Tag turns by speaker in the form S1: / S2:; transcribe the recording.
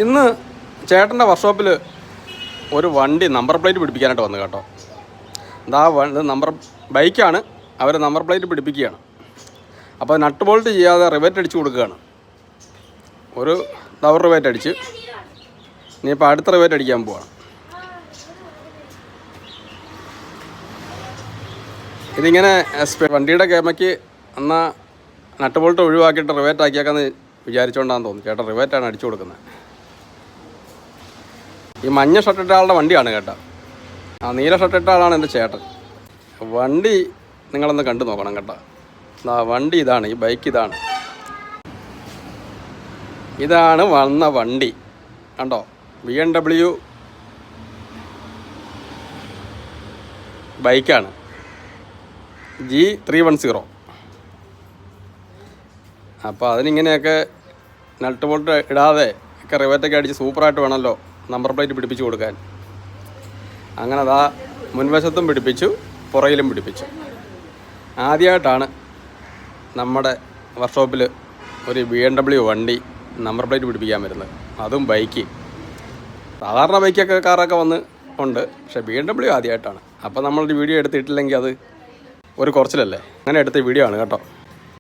S1: ഇന്ന് ചേട്ടൻ്റെ വർക്ക്ഷോപ്പിൽ ഒരു വണ്ടി നമ്പർ പ്ലേറ്റ് പിടിപ്പിക്കാനായിട്ട് വന്നു കേട്ടോ. ഇത് ബൈക്കാണ്, അവർ നമ്പർ പ്ലേറ്റ് പിടിപ്പിക്കുകയാണ്. അപ്പോൾ നട്ട് ബോൾട്ട് ചെയ്യാതെ റിവറ്റ് അടിച്ച് കൊടുക്കുകയാണ്. ഒരു റിവറ്റ് അടിച്ച് ഇനിയിപ്പോൾ അടുത്ത റിവറ്റ് അടിക്കാൻ പോവാണ്. ഇതിങ്ങനെ വണ്ടിയുടെ കേമയ്ക്ക് എന്നാൽ നട്ട് ബോൾട്ട് ഒഴിവാക്കിയിട്ട് റിവറ്റ് ആക്കിയാക്കാന്ന് വിചാരിച്ചുകൊണ്ടാന്ന് തോന്നുന്നു. ചേട്ടൻ റിവറ്റാണ് അടിച്ചു കൊടുക്കുന്നത്. ഈ മഞ്ഞ ഷർട്ടിട്ട ആളുടെ വണ്ടിയാണ് കേട്ടോ. ആ നീല ഷർട്ടിട്ട ആളാണ് എൻ്റെ ചേട്ടൻ. വണ്ടി നിങ്ങളൊന്ന് കണ്ടു നോക്കണം കേട്ടോ. വണ്ടി ഇതാണ്, ഈ ബൈക്ക് ഇതാണ്. ഇതാണ് വന്ന വണ്ടി കണ്ടോ. BMW ബൈക്കാണ്, G310. അപ്പോൾ അതിനിങ്ങനെയൊക്കെ നട്ട് ബോൾട്ട് ഇടാതെ ഒക്കെ റിവറ്റൊക്കെ അടിച്ച് സൂപ്പറായിട്ട് വേണമല്ലോ നമ്പർ പ്ലേറ്റ് പിടിപ്പിച്ച് കൊടുക്കാൻ. അങ്ങനെ മുൻവശത്തും പിടിപ്പിച്ചു, പുറകിലും പിടിപ്പിച്ചു. ആദ്യമായിട്ടാണ് നമ്മുടെ വർക്ക്ഷോപ്പിൽ ഒരു BMW വണ്ടി നമ്പർ പ്ലേറ്റ് പിടിപ്പിക്കാൻ വരുന്നത്, അതും ബൈക്ക്. സാധാരണ ബൈക്കൊക്കെ കാറൊക്കെ ഉണ്ട്, പക്ഷേ BMW ആദ്യമായിട്ടാണ്. അപ്പോൾ നമ്മളൊരു വീഡിയോ എടുത്തിട്ടില്ലെങ്കിൽ അത് ഒരു കുറച്ചിലല്ലേ. അങ്ങനെ എടുത്ത വീഡിയോ ആണ് കേട്ടോ.